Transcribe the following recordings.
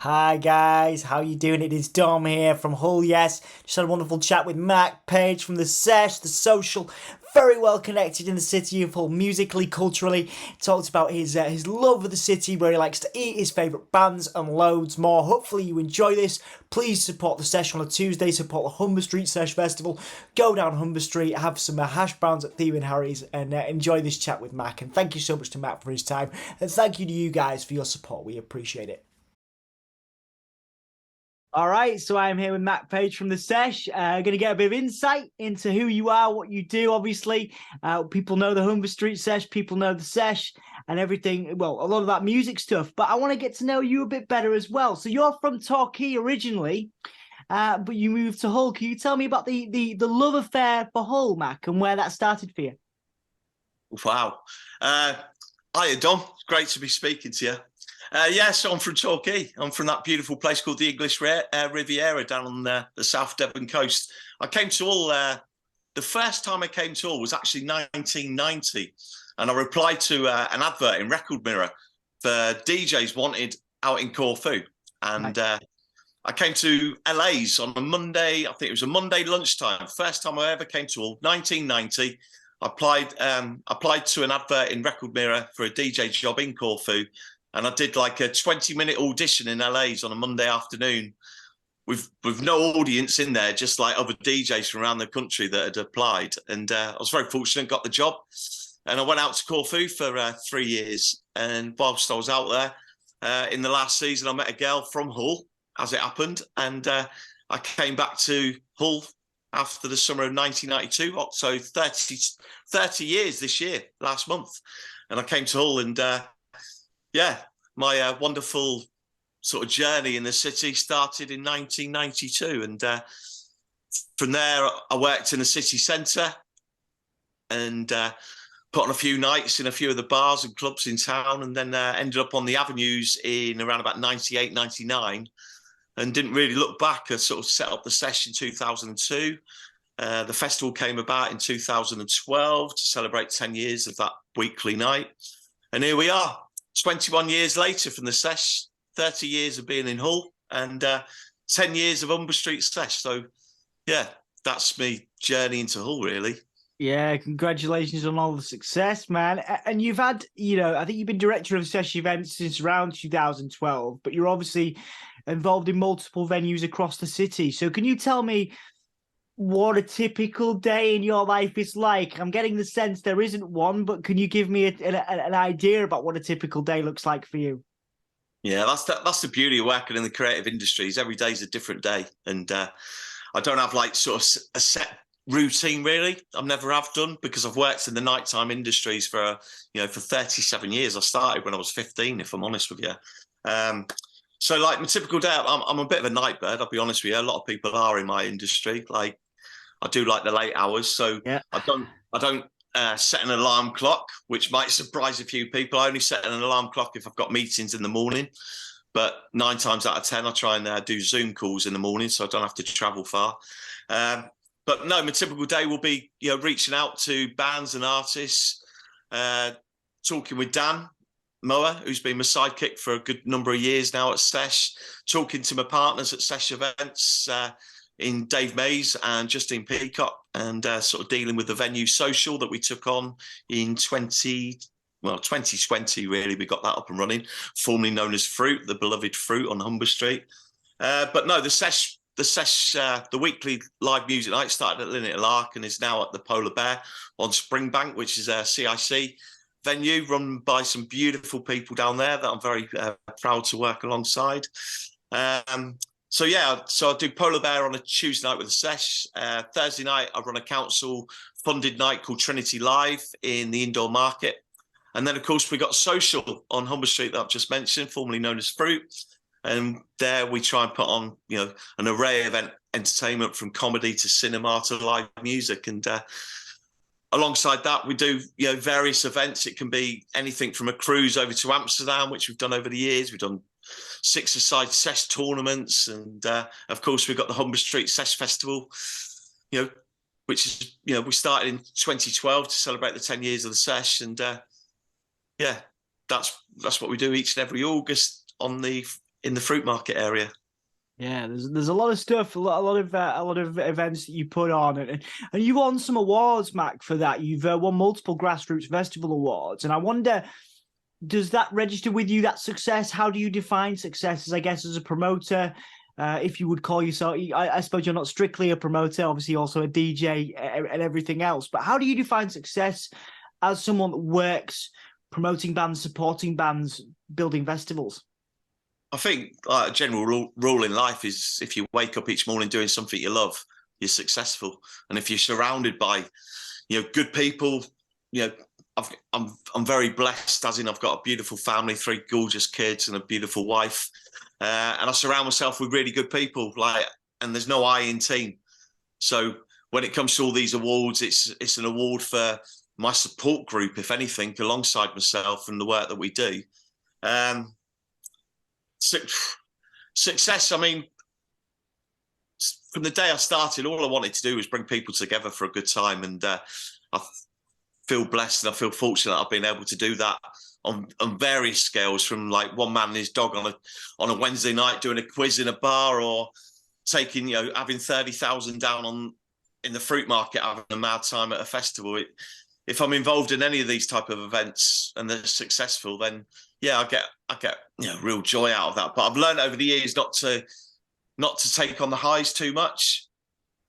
Hi guys, how you doing? It is Dom here from Hull. Yes, just had a wonderful chat with Mac Page from the Sesh, the social, very well connected in the city of Hull, musically, culturally. Talked about his love of the city, where he likes to eat, his favourite bands, and loads more. Hopefully you enjoy this. Please support the Sesh on a Tuesday. Support the Humber Street Sesh Festival. Go down Humber Street, have some hash browns at Theo and Harry's, and enjoy this chat with Mac. And thank you so much to Mac for his time, and thank you to you guys for your support. We appreciate it. All right, so I'm here with Matt Page from the Sesh. Going to get a bit of insight into who you are, what you do. Obviously, people know the Humber Street Sesh, people know the Sesh, and everything. Well, a lot of that music stuff. But I want to get to know you a bit better as well. So you're from Torquay originally, but you moved to Hull. Can you tell me about the love affair for Hull, Mac, and where that started for you? Wow. Hiya, Dom. Great to be speaking to you. So I'm from Torquay. I'm from that beautiful place called the English Riviera down on the South Devon coast. I came to Hull, the first time I came to Hull was actually 1990. And I replied to an advert in Record Mirror for DJs wanted out in Corfu. And I came to LA's on a Monday, I think it was a Monday lunchtime. First time I ever came to Hull, 1990. I applied to an advert in Record Mirror for a DJ job in Corfu. And I did like a 20-minute audition in LA's on a Monday afternoon with no audience in there, just like other DJs from around the country that had applied. And I was very fortunate, got the job. And I went out to Corfu for 3 years. And whilst I was out there in the last season, I met a girl from Hull, as it happened. And I came back to Hull after the summer of 1992. So 30 years this year, last month. And I came to Hull and... my wonderful sort of journey in the city started in 1992. And from there, I worked in the city centre and put on a few nights in a few of the bars and clubs in town, and then ended up on the avenues in around about 98, 99, and didn't really look back. I sort of set up the Sesh in 2002. The festival came about in 2012 to celebrate 10 years of that weekly night. And here we are. 21 years later from the Sesh, 30 years of being in Hull, and 10 years of Humber Street Sesh. So, yeah, that's me journey into Hull, really. Yeah, congratulations on all the success, man. And you've had, I think you've been director of Sesh events since around 2012, but you're obviously involved in multiple venues across the city. So can you tell me what a typical day in your life is like? I'm getting the sense there isn't one, but can you give me an idea about what a typical day looks like for you? Yeah, that's the beauty of working in the creative industries. Every day's a different day, and I don't have like sort of a set routine really. I've never have done because I've worked in the nighttime industries for 37 years. I started when I was 15, if I'm honest with you. So like my typical day, I'm a bit of a night bird. I'll be honest with you. A lot of people are in my industry. Like I do like the late hours, so Yeah. I don't set an alarm clock, which might surprise a few people. I only set an alarm clock if I've got meetings in the morning. But 9 times out of 10, I try and do Zoom calls in the morning, so I don't have to travel far. But no, my typical day will be, reaching out to bands and artists, talking with Dan Mower, who's been my sidekick for a good number of years now at Sesh, talking to my partners at Sesh events, in Dave Mays and Justine Peacock, and sort of dealing with the venue social that we took on in 2020, really. We got that up and running, formerly known as Fruit, the beloved Fruit on Humber Street. But no, the weekly live music night started at Linnet Lark and is now at the Polar Bear on Springbank, which is a CIC venue run by some beautiful people down there that I'm very proud to work alongside. So I do Polar Bear on a Tuesday night with the Sesh. Thursday night, I run a council-funded night called Trinity Live in the indoor market. And then, of course, we got Social on Humber Street that I've just mentioned, formerly known as Fruit. And there we try and put on, an array of entertainment from comedy to cinema to live music. And alongside that, we do, various events. It can be anything from a cruise over to Amsterdam, which we've done over the years. We've done 6-a-side Sesh tournaments, and of course we've got the Humber Street Sesh Festival, which is we started in 2012 to celebrate the 10 years of the Sesh, and that's what we do each and every August on the in the fruit market area. Yeah, there's a lot of stuff, a lot of events that you put on, and you've won some awards, Mac, for that. You've won multiple grassroots festival awards, and I wonder, does that register with you, that success? How do you define success? As I guess as a promoter, if you would call yourself, I suppose you're not strictly a promoter, obviously also a DJ and everything else. But how do you define success as someone that works promoting bands, supporting bands, building festivals? I think a general rule in life is if you wake up each morning doing something you love, you're successful. And if you're surrounded by, good people, I'm very blessed, as in I've got a beautiful family, 3 gorgeous kids and a beautiful wife. And I surround myself with really good people, and there's no I in team. So when it comes to all these awards, it's an award for my support group, if anything, alongside myself and the work that we do. Success, I mean, from the day I started, all I wanted to do was bring people together for a good time. And I feel blessed and I feel fortunate I've been able to do that on various scales, from like one man and his dog on a Wednesday night doing a quiz in a bar, or taking, having 30,000 down in the fruit market, having a mad time at a festival. If I'm involved in any of these type of events and they're successful, then yeah, I get real joy out of that. But I've learned over the years not to take on the highs too much,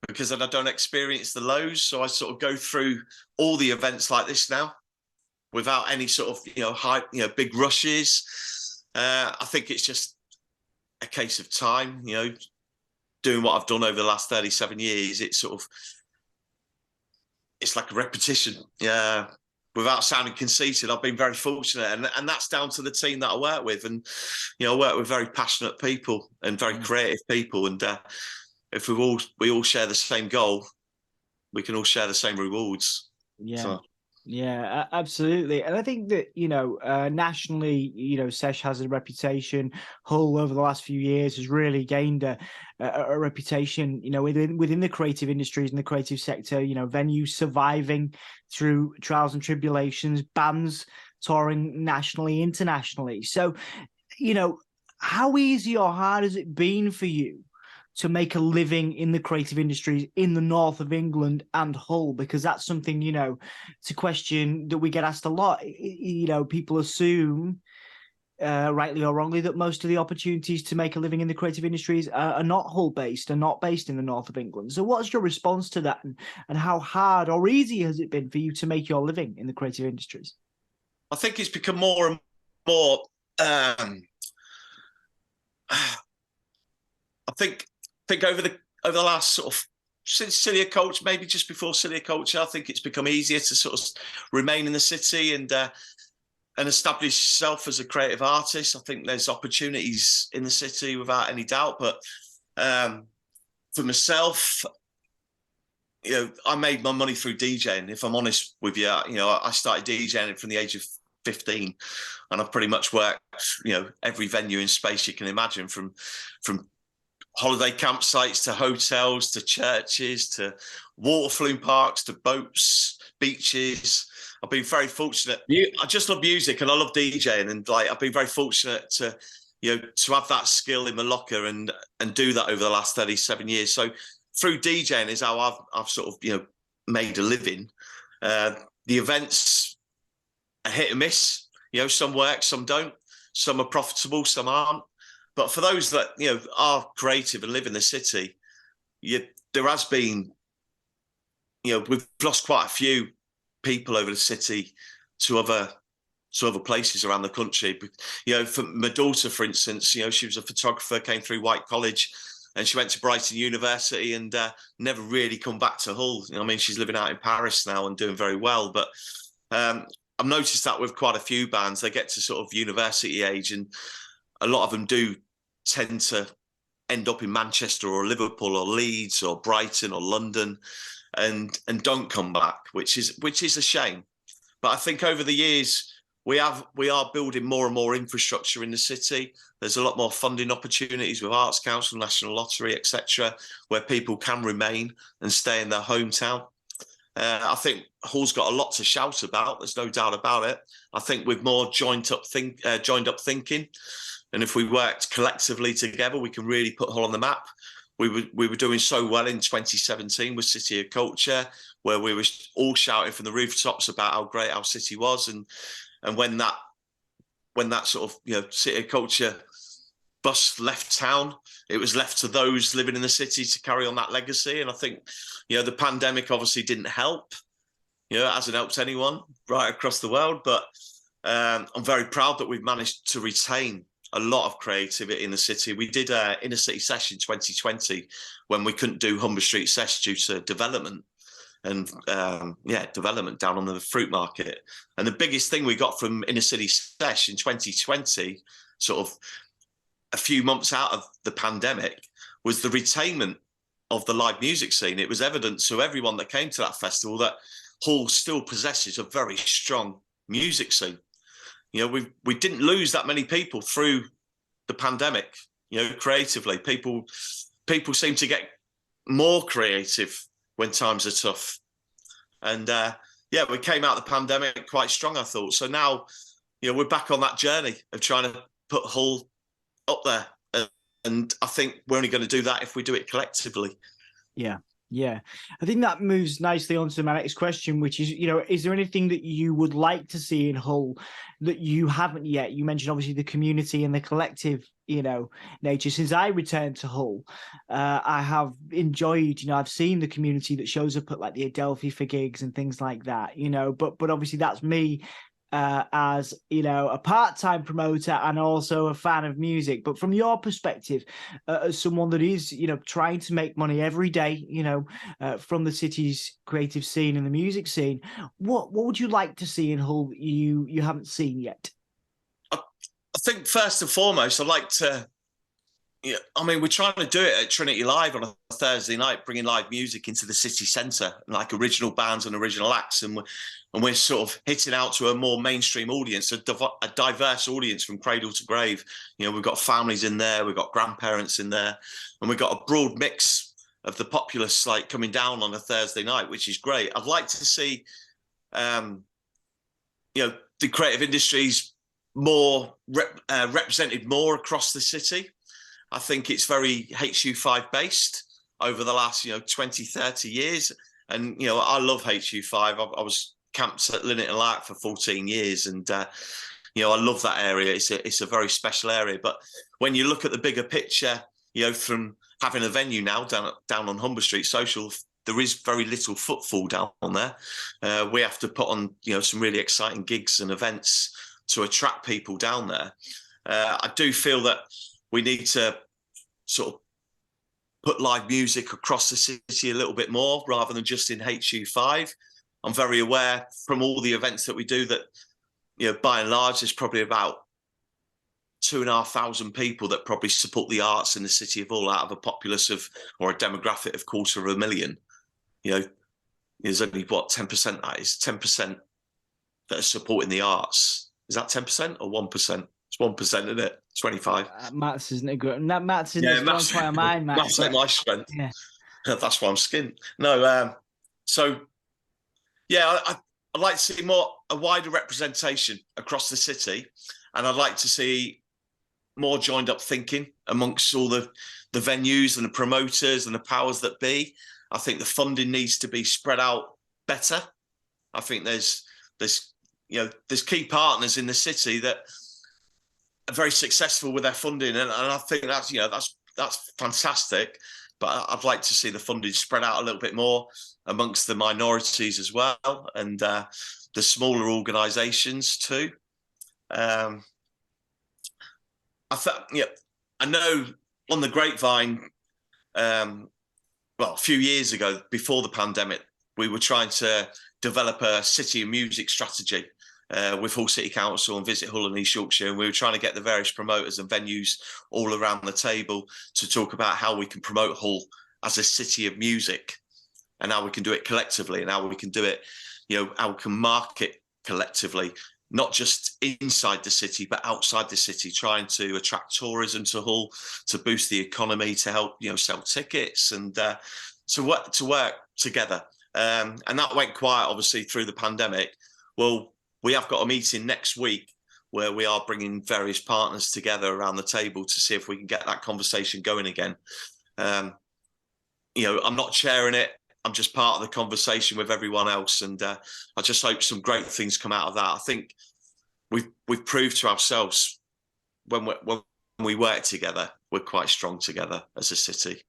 because then I don't experience the lows. So I sort of go through all the events like this now without any sort of high, big rushes. I think it's just a case of time. Doing what I've done over the last 37 years, it's like a repetition. Yeah. Without sounding conceited, I've been very fortunate, and that's down to the team that I work with. And I work with very passionate people and very creative people. And if we all share the same goal, we can all share the same rewards. Yeah. So. Yeah, absolutely. And I think that, nationally, Sesh has a reputation. Hull over the last few years has really gained a reputation, within the creative industries and the creative sector, venues surviving through trials and tribulations, bands touring nationally, internationally. So, how easy or hard has it been for you to make a living in the creative industries in the north of England and Hull? Because that's something, it's a question that we get asked a lot. People assume, rightly or wrongly, that most of the opportunities to make a living in the creative industries are not Hull-based, are not based in the north of England. So what's your response to that? And how hard or easy has it been for you to make your living in the creative industries? I think it's become more and more... I think over the last sort of, since Cilia Culture, maybe just before Cilia Culture, I think it's become easier to sort of remain in the city and establish yourself as a creative artist. I think there's opportunities in the city without any doubt. But for myself, I made my money through DJing. If I'm honest with you, I started DJing from the age of 15, and I've pretty much worked, every venue in space you can imagine, from holiday campsites to hotels to churches to water flume parks to boats, beaches. I've been very fortunate. I just love music and I love DJing, and I've been very fortunate to have that skill in my locker and do that over the last 37 years. So through DJing is how I've sort of made a living. The events are hit and miss. Some work, some don't. Some are profitable, some aren't. But for those that are creative and live in the city, there has been, we've lost quite a few people over the city to other places around the country. For my daughter, for instance, she was a photographer, came through White College, and she went to Brighton University and never really come back to Hull. She's living out in Paris now and doing very well. But I've noticed that with quite a few bands, they get to sort of university age, and a lot of them do tend to end up in Manchester or Liverpool or Leeds or Brighton or London and don't come back, which is a shame. But I think over the years we are building more and more infrastructure in the city. There's a lot more funding opportunities with Arts Council, National Lottery, etc., where people can remain and stay in their hometown. I think Hull's got a lot to shout about. There's no doubt about it. I think with more joined up thinking, And if we worked collectively together, we can really put Hull on the map. We were doing so well in 2017 with City of Culture, where we were all shouting from the rooftops about how great our city was. And when that sort of, you know, City of Culture bus left town, it was left to those living in the city to carry on that legacy. And I think, you know, the pandemic obviously didn't help. You know, it hasn't helped anyone right across the world. But I'm very proud that we've managed to retain a lot of creativity in the city. We did Inner City Sesh in 2020 when we couldn't do Humber Street Sesh due to development and development down on the fruit market. And the biggest thing we got from Inner City Sesh in 2020, sort of a few months out of the pandemic, was the retainment of the live music scene. It was evident to everyone that came to that festival that Hull still possesses a very strong music scene. You know, we didn't lose that many people through the pandemic. You know, creatively, people seem to get more creative when times are tough. And we came out of the pandemic quite strong, I thought. So now, you know, we're back on that journey of trying to put Hull up there. And I think we're only going to do that if we do it collectively. Yeah. Yeah, I think that moves nicely on to my next question, which is, you know, is there anything that you would like to see in Hull that you haven't yet? You mentioned obviously the community and the collective, you know, nature. Since I returned to Hull, I have enjoyed, you know, I've seen the community that shows up at like the Adelphi for gigs and things like that, you know, but obviously that's me as, you know, a part-time promoter and also a fan of music. But from your perspective, as someone that is, you know, trying to make money every day, you know, from the city's creative scene and the music scene, what would you like to see in Hull that you haven't seen yet? I think first and foremost, I'd like to, yeah, I mean, we're trying to do it at Trinity Live on a Thursday night, bringing live music into the city centre, like original bands and original acts. And we're sort of hitting out to a more mainstream audience, a diverse audience from cradle to grave. You know, we've got families in there, we've got grandparents in there, and we've got a broad mix of the populace like coming down on a Thursday night, which is great. I'd like to see, you know, the creative industries more represented more across the city. I think it's very HU5 based over the last, you know, 20, 30 years. And, you know, I love HU5. I was camped at Linnington Lark for 14 years. And, you know, I love that area. It's a very special area. But when you look at the bigger picture, you know, from having a venue now down on Humber Street Social, there is very little footfall down there. We have to put on, you know, some really exciting gigs and events to attract people down there. I do feel that we need to sort of put live music across the city a little bit more rather than just in HU5. I'm very aware from all the events that we do that, you know, by and large, there's probably about 2,500 people that probably support the arts in the city of Hull out of a populace of, or a demographic of 250,000. You know, there's only what, 10% that is, 10% that are supporting the arts. Is that 10% or 1%? It's 1%, isn't it? 25. Maths isn't a good. Maths isn't a strong point of mine, Matt. Maths ain't my strength. Yeah. That's why I'm skint. No, so yeah, I'd like to see a wider representation across the city, and I'd like to see more joined up thinking amongst all the venues and the promoters and the powers that be. I think the funding needs to be spread out better. I think there's key partners in the city that are very successful with their funding, and I think that's, you know, that's fantastic. But I'd like to see the funding spread out a little bit more amongst the minorities as well, and the smaller organisations too. I know on the grapevine, a few years ago, before the pandemic, we were trying to develop a city of music strategy with Hull City Council and Visit Hull and East Yorkshire. And we were trying to get the various promoters and venues all around the table to talk about how we can promote Hull as a city of music and how we can do it collectively and how we can do it, you know, how we can market collectively, not just inside the city, but outside the city, trying to attract tourism to Hull, to boost the economy, to help, you know, sell tickets and to work together. And that went quiet, obviously, through the pandemic. Well, we have got a meeting next week where we are bringing various partners together around the table to see if we can get that conversation going again. You know, I'm not chairing it. I'm just part of the conversation with everyone else, and I just hope some great things come out of that. I think we've proved to ourselves when we work together, we're quite strong together as a city.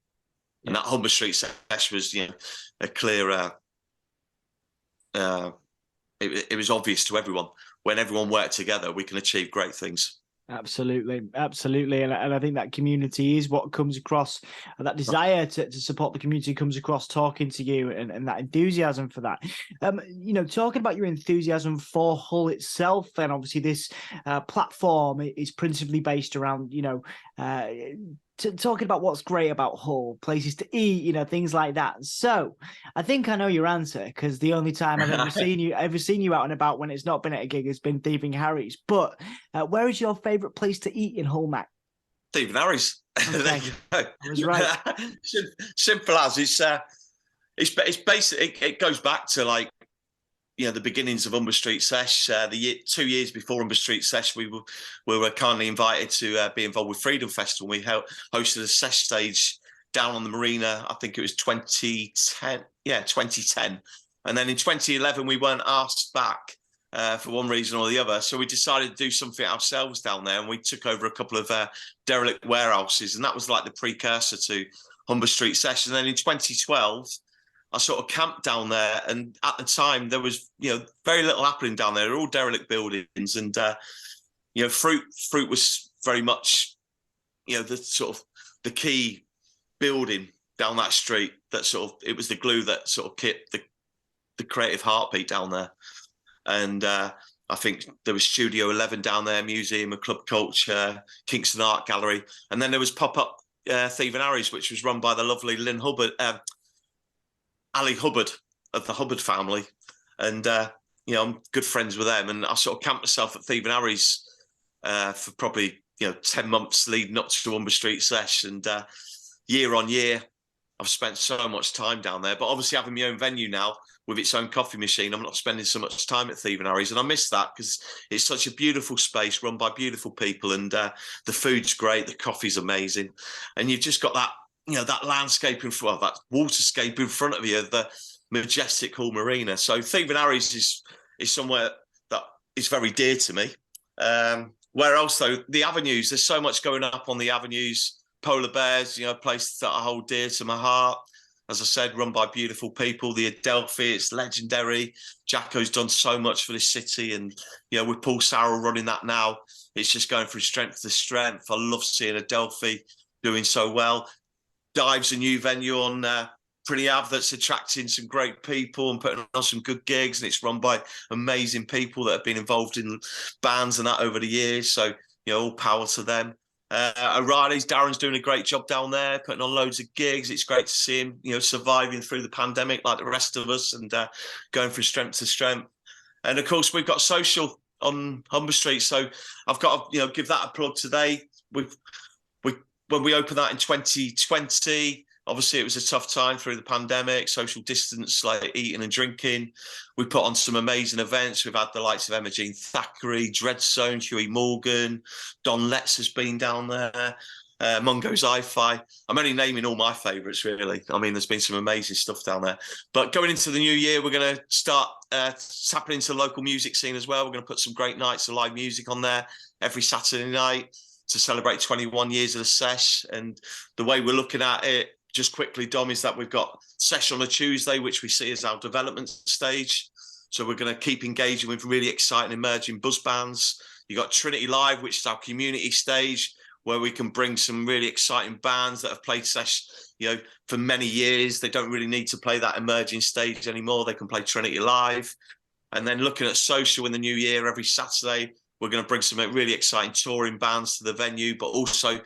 Yeah. And that Humber Street Sesh was, you know, a clear. It was obvious to everyone. When everyone worked together, we can achieve great things. Absolutely, absolutely, and I think that community is what comes across, and that desire to support the community comes across talking to you, and that enthusiasm for that. You know, talking about your enthusiasm for Hull itself, and obviously this platform is principally based around, you know, talking about what's great about Hull, places to eat, you know, things like that. So I think I know your answer, because the only time I've ever seen you out and about when it's not been at a gig has been Thieving Harry's. But where is your favourite place to eat in Hull, Mac? Thieving Harry's. Okay. There you go. I was right. Simple as it's basic. It goes back to, like, you know, the beginnings of Humber Street Sesh. 2 years before Humber Street Sesh, we were kindly invited to be involved with Freedom Festival. We hosted a Sesh stage down on the marina. I think it was 2010. Yeah, 2010. And then in 2011, we weren't asked back for one reason or the other. So we decided to do something ourselves down there, and we took over a couple of derelict warehouses, and that was like the precursor to Humber Street Sesh. And then in 2012, I sort of camped down there, and at the time there was, you know, very little happening down there. They're all derelict buildings, and you know, fruit was very much, you know, the sort of the key building down that street. That sort of, it was the glue that sort of kept the creative heartbeat down there. And I think there was Studio 11 down there, Museum of Club Culture, Kingston Art Gallery, and then there was pop-up Thieving Harry's, which was run by the lovely Lynn Hubbard. Ali Hubbard of the Hubbard family, and you know, I'm good friends with them, and I sort of camped myself at Thieving Harry's for probably, you know, 10 months leading up to Humber Street Sesh, and year on year I've spent so much time down there. But obviously having my own venue now with its own coffee machine, I'm not spending so much time at Thieving Harry's, and I miss that because it's such a beautiful space run by beautiful people, and the food's great, the coffee's amazing, and you've just got that, you know, that landscape in front, that waterscape in front of you, the majestic Hull Marina. So Thieving Harry's is somewhere that is very dear to me. Where else though? The avenues. There's so much going up on the avenues. Polar Bears, you know, places that I hold dear to my heart. As I said, run by beautiful people. The Adelphi, it's legendary. Jacko's done so much for this city, and you know, with Paul Sarrell running that now, it's just going from strength to strength. I love seeing Adelphi doing so well. Dive's a new venue on Pretty Ave that's attracting some great people and putting on some good gigs, and it's run by amazing people that have been involved in bands and that over the years. So, you know, all power to them. O'Reilly's, Darren's doing a great job down there, putting on loads of gigs. It's great to see him, you know, surviving through the pandemic like the rest of us, and going from strength to strength. And of course, we've got Social on Humber Street, so I've got to, you know, give that a plug today. When we opened that in 2020, obviously it was a tough time through the pandemic, social distance, like eating and drinking. We put on some amazing events. We've had the likes of Emma Jean Thackeray, Dreadzone, Huey Morgan, Don Letts has been down there, Mungo's Hi-Fi. I'm only naming all my favourites, really. I mean, there's been some amazing stuff down there. But going into the new year, we're going to start tapping into the local music scene as well. We're going to put some great nights of live music on there every Saturday night to celebrate 21 years of the Sesh. And the way we're looking at it, just quickly, Dom, is that we've got Sesh on a Tuesday, which we see as our development stage. So we're going to keep engaging with really exciting emerging buzz bands. You got Trinity Live, which is our community stage, where we can bring some really exciting bands that have played Sesh, you know, for many years. They don't really need to play that emerging stage anymore. They can play Trinity Live. And then looking at Social in the new year, every Saturday, we're going to bring some really exciting touring bands to the venue, but also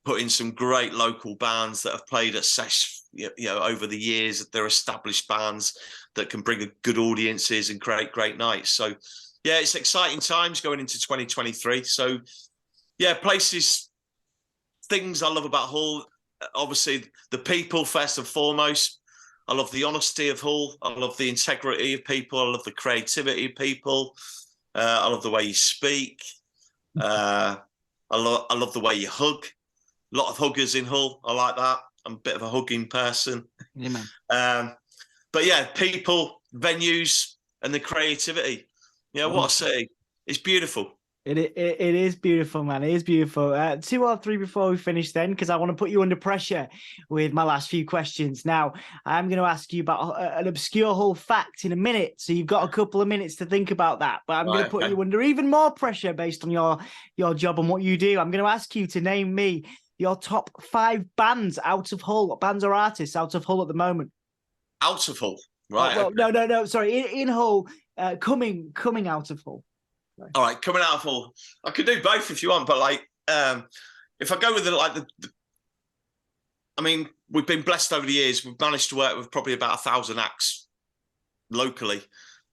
put in some great local bands that have played at Sesh, you know, over the years. They're established bands that can bring good audiences and create great nights. So, yeah, it's exciting times going into 2023. So, yeah, places, things I love about Hull, obviously the people first and foremost. I love the honesty of Hull. I love the integrity of people. I love the creativity of people. I love the way you speak. Uh, I love the way you hug. A lot of huggers in Hull. I like that. I'm a bit of a hugging person. Yeah, man. But yeah, people, venues, and the creativity. What a city. It's beautiful. It is beautiful, man. It is beautiful. 2 or 3 before we finish, then, because I want to put you under pressure with my last few questions. Now, I'm going to ask you about an obscure Hull fact in a minute, so you've got a couple of minutes to think about that. But I'm going to put you under even more pressure based on your job and what you do. I'm going to ask you to name me your top 5 bands out of Hull, bands or artists out of Hull at the moment. Out of Hull, right? Oh, well, no. Sorry, in Hull, coming out of Hull. Right. All right, coming out of Hull, I could do both if you want, but if I go with I mean, we've been blessed over the years. We've managed to work with probably about 1,000 acts locally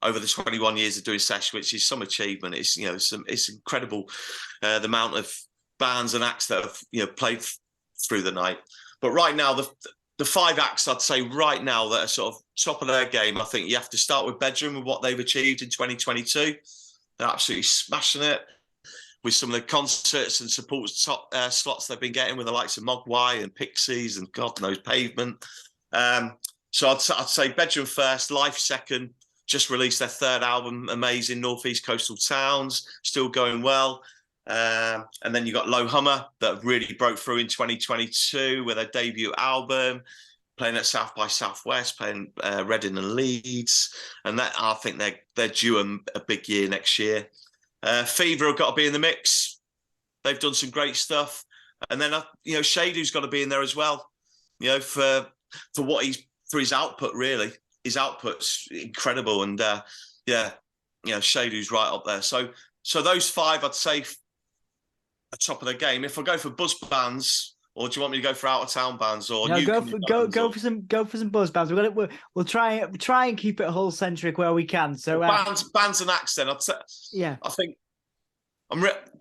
over the 21 years of doing Sesh, which is some achievement. It's it's incredible the amount of bands and acts that have played through the night. But right now, the 5 acts I'd say right now that are sort of top of their game, I think you have to start with Bedroom with what they've achieved in 2022. They're absolutely smashing it with some of the concerts and support slots they've been getting with the likes of Mogwai and Pixies and God knows Pavement. So I'd say Bedroom first, Life second. Just released their 3rd album, amazing, Northeast Coastal Towns, still going well. And then you got Low Hummer that really broke through in 2022 with their debut album, playing at South by Southwest, playing Reading and Leeds, and that I think they're due a big year next year. Fever have got to be in the mix. They've done some great stuff, and then Shady's got to be in there as well. For his output, really, his output's incredible, and Shady's right up there. So those 5, I'd say, are top of the game. If I go for buzz bands. Or do you want me to go for out of town bands or go for some buzz bands? We'll try and keep it Hull centric where we can. So bands and acts then. I think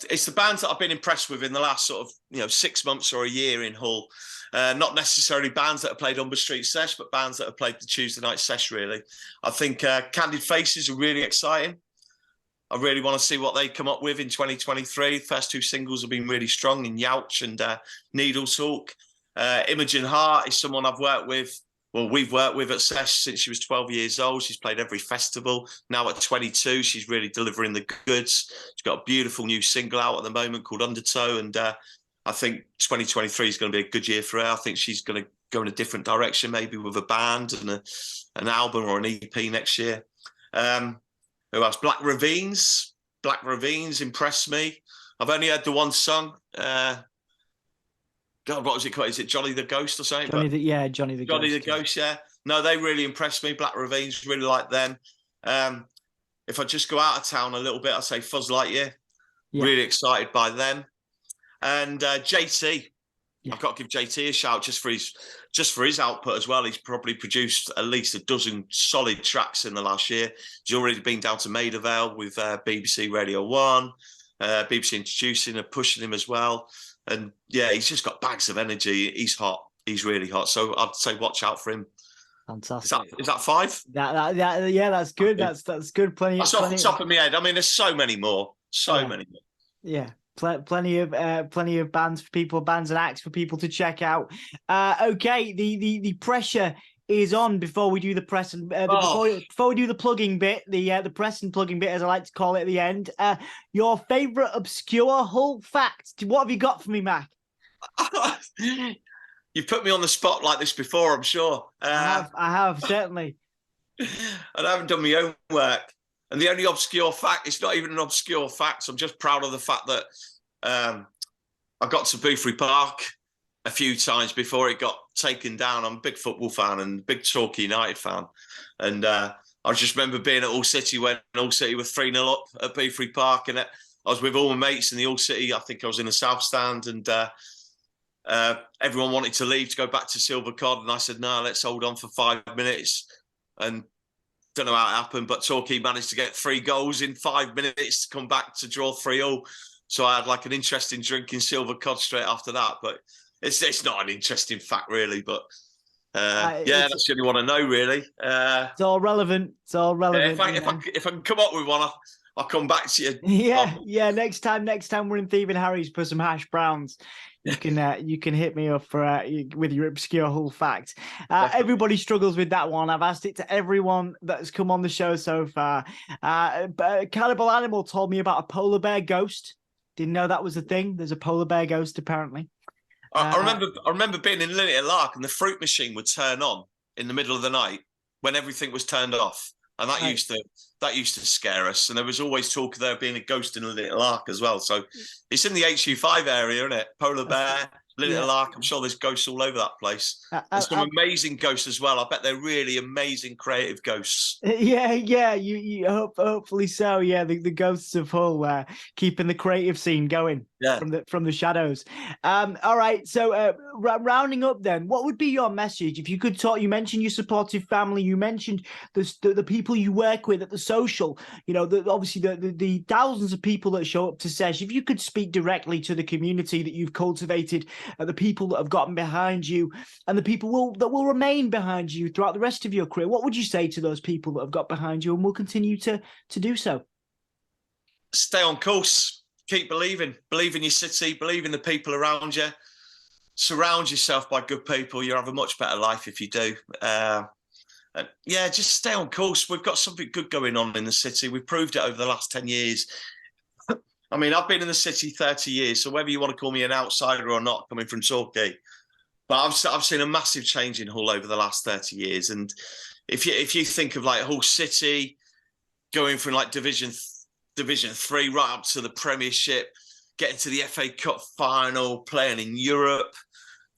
it's the bands that I've been impressed with in the last sort of 6 months or a year in Hull. Not necessarily bands that have played Humber Street Sesh, but bands that have played the Tuesday night Sesh. Really, I think Candid Faces are really exciting. I really want to see what they come up with in 2023. First 2 singles have been really strong in Youch and Needle Talk. Imogen Hart is someone I've worked with. Well, we've worked with at Sesh since she was 12 years old. She's played every festival. Now at 22, she's really delivering the goods. She's got a beautiful new single out at the moment called Undertow. And I think 2023 is going to be a good year for her. I think she's going to go in a different direction, maybe with a band and an album or an EP next year. Who else? Black Ravines. Black Ravines impressed me. I've only heard the one song. God, what was it called? Is it Johnny the Ghost or something? Johnny the Ghost, yeah. No, they really impressed me. Black Ravines, really like them. If I just go out of town a little bit, I'd say Fuzz Lightyear. Yeah. Really excited by them. And JT. Yeah. I've got to give JT a shout just for his output as well. He's probably produced at least a dozen solid tracks in the last year. He's already been down to Maida Vale with BBC Radio 1, BBC introducing and pushing him as well. And yeah, he's just got bags of energy. He's hot. He's really hot. So I'd say watch out for him. Fantastic. Is that 5? Yeah, that's good. That's good. That's off the top of my head. I mean, there's so many more. Many more. Yeah. Plenty of bands and acts for people to check out. Okay, the pressure is on before we do the press and before we do the plugging bit, the press and plugging bit, as I like to call it at the end. Your favourite obscure Hull fact? What have you got for me, Mac? You've put me on the spot like this before, I'm sure. I have certainly. And I haven't done my homework. And the only obscure fact, it's not even an obscure fact. So I'm just proud of the fact that I got to Boothry Park a few times before it got taken down. I'm a big football fan and a big Torquay United fan. And I just remember being at All City when All City were 3-0 up at Boothry Park. And I was with all my mates in the All City. I think I was in the South Stand. And everyone wanted to leave to go back to Silver Cod. And I said, no, let's hold on for 5 minutes. And don't know how it happened, but Torquay managed to get 3 goals in 5 minutes to come back to draw 3-0. So I had like an interesting drink in Silver Cod straight after that. But it's not an interesting fact, really. But that's the only one I know, really. It's all relevant. It's all relevant. If I can come up with one, I'll come back to you. Yeah. Next time we're in Thieving Harry's for some hash browns, you can hit me up for with your obscure Hull fact. Everybody struggles with that one. I've asked it to everyone that's come on the show so far. Cannibal Animal told me about a polar bear ghost. Didn't know that was a thing. There's a polar bear ghost apparently. I remember being in Linnet Lark and the fruit machine would turn on in the middle of the night when everything was turned off, and that used to scare us. And there was always talk of there being a ghost in Linnet Lark as well. So it's in the HU5 area, isn't it? Polar bear, Linnet Lark. I'm sure there's ghosts all over that place. There's some amazing ghosts as well. I bet they're really amazing creative ghosts. Yeah. You hopefully so. Yeah, the ghosts of Hull keeping the creative scene going. Yeah. From the shadows. All right. So rounding up, then, what would be your message if you could talk? You mentioned your supportive family. You mentioned the people you work with at the social. You know, obviously the thousands of people that show up to Sesh. If you could speak directly to the community that you've cultivated, the people that have gotten behind you, and the people that will remain behind you throughout the rest of your career, what would you say to those people that have got behind you and will continue to do so? Stay on course. Keep believing your city, believe in the people around you. Surround yourself by good people. You'll have a much better life if you do. Just stay on course. We've got something good going on in the city. We've proved it over the last 10 years. I mean, I've been in the city 30 years, so whether you want to call me an outsider or not, coming from Torquay, but I've seen a massive change in Hull over the last 30 years. And if you think of like Hull City going from like Division 3 right up to the Premiership, getting to the FA Cup final, playing in Europe,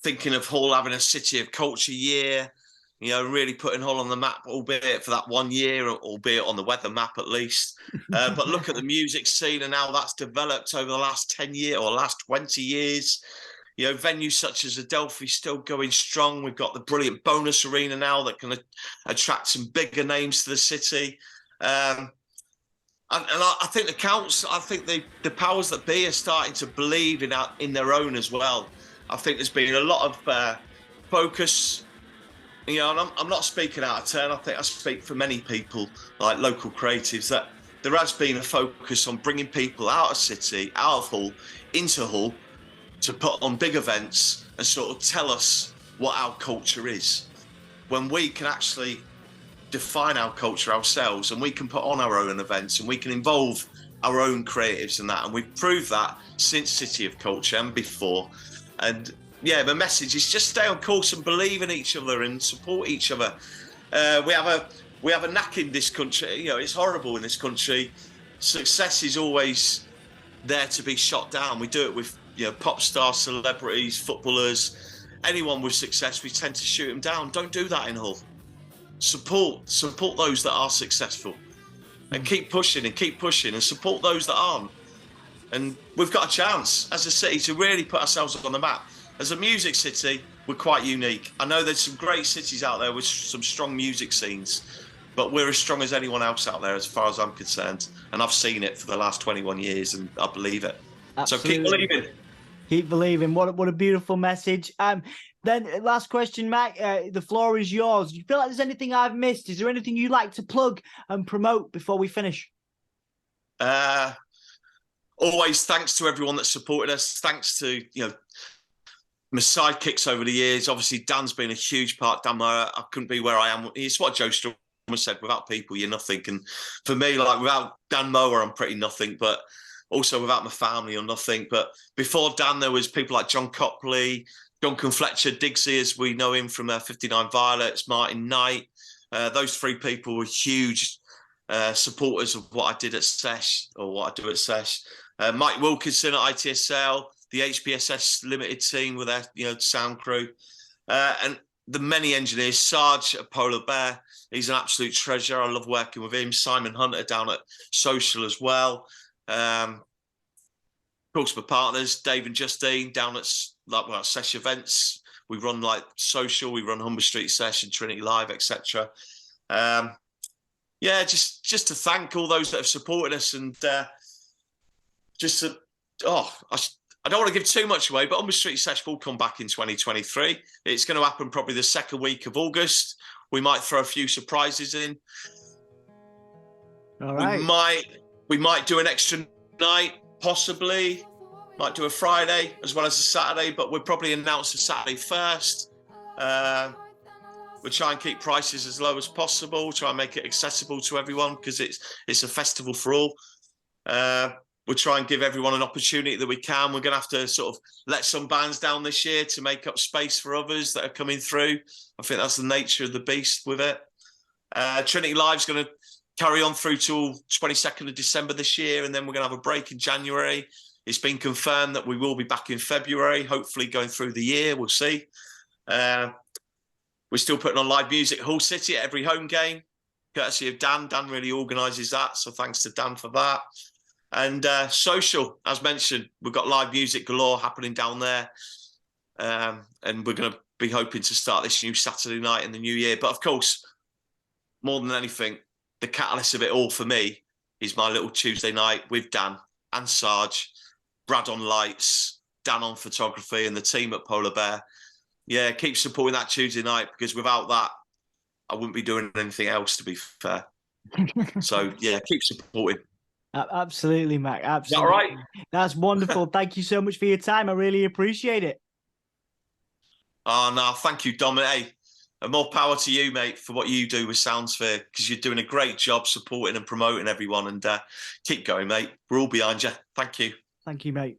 thinking of Hull having a City of Culture year, you know, really putting Hull on the map, albeit for that 1 year, albeit on the weather map at least. But look at the music scene and how that's developed over the last 10 years or last 20 years. You know, venues such as Adelphi still going strong. We've got the brilliant Bonus Arena now that can attract some bigger names to the city. And I think the powers that be are starting to believe in their own as well. I think there's been a lot of focus. You know, and I'm not speaking out of turn. I think I speak for many people, like local creatives, that there has been a focus on bringing people out of city, out of Hull, into Hull, to put on big events and sort of tell us what our culture is. When we can actually define our culture ourselves and we can put on our own events and we can involve our own creatives in that. And we've proved that since City of Culture and before. And yeah, the message is just stay on course and believe in each other and support each other. We have a knack in this country. You know, it's horrible in this country. Success is always there to be shot down. We do it with, you know, pop stars, celebrities, footballers, anyone with success. We tend to shoot them down. Don't do that in Hull. Support those that are successful, and keep pushing and support those that aren't. And we've got a chance as a city to really put ourselves on the map. As a music city, we're quite unique. I know there's some great cities out there with some strong music scenes, but we're as strong as anyone else out there as far as I'm concerned. And I've seen it for the last 21 years and I believe it. Absolutely. So keep believing. Keep believing. What a beautiful message. Then last question, Mac, the floor is yours. Do you feel like there's anything I've missed? Is there anything you'd like to plug and promote before we finish? Always thanks to everyone that supported us. Thanks to, you know, my sidekicks over the years. Obviously, Dan's been a huge part. Dan Moore, I couldn't be where I am. It's what Joe Strummer said, without people, you're nothing. And for me, like without Dan Moore, I'm pretty nothing. But also without my family, I'm nothing. But before Dan, there was people like John Copley, Duncan Fletcher, Diggsy, as we know him from 59 Violets, Martin Knight. Those three people were huge supporters of what I did at Sesh, or what I do at Sesh. Mike Wilkinson at ITSL, the HBSS Limited team with their, you know, sound crew, and the many engineers. Sarge at Polar Bear, he's an absolute treasure. I love working with him. Simon Hunter down at Social as well. Of course, my partners, Dave and Justine, down at Sesh events. We run like Social, we run Humber Street Sesh and Trinity Live, etc. Just to thank all those that have supported us, and I don't want to give too much away, but Humber Street Sesh will come back in 2023. It's going to happen probably the second week of August. We might throw a few surprises in. All right. We might do an extra night, possibly. Might do a Friday as well as a Saturday, but we'll probably announce the Saturday first. We'll try and keep prices as low as possible, try and make it accessible to everyone because it's a festival for all. We'll try and give everyone an opportunity that we can. We're going to have to sort of let some bands down this year to make up space for others that are coming through. I think that's the nature of the beast with it. Trinity Live's going to carry on through till 22nd of December this year, and then we're going to have a break in January. It's been confirmed that we will be back in February, hopefully going through the year. We'll see. We're still putting on live music at Hull City at every home game, courtesy of Dan. Dan really organises that, so thanks to Dan for that. And social, as mentioned, we've got live music galore happening down there. And we're going to be hoping to start this new Saturday night in the new year. But of course, more than anything, the catalyst of it all for me is my little Tuesday night with Dan and Sarge, Brad on lights, Dan on photography, and the team at Polar Bear. Yeah, keep supporting that Tuesday night, because without that, I wouldn't be doing anything else, to be fair. So, yeah, keep supporting. Absolutely, Mac. Absolutely. Is that all right? That's wonderful. Thank you so much for your time. I really appreciate it. Oh, no, thank you, Dom. Hey, and more power to you, mate, for what you do with Soundsphere, because you're doing a great job supporting and promoting everyone. And keep going, mate. We're all behind you. Thank you. Thank you, mate.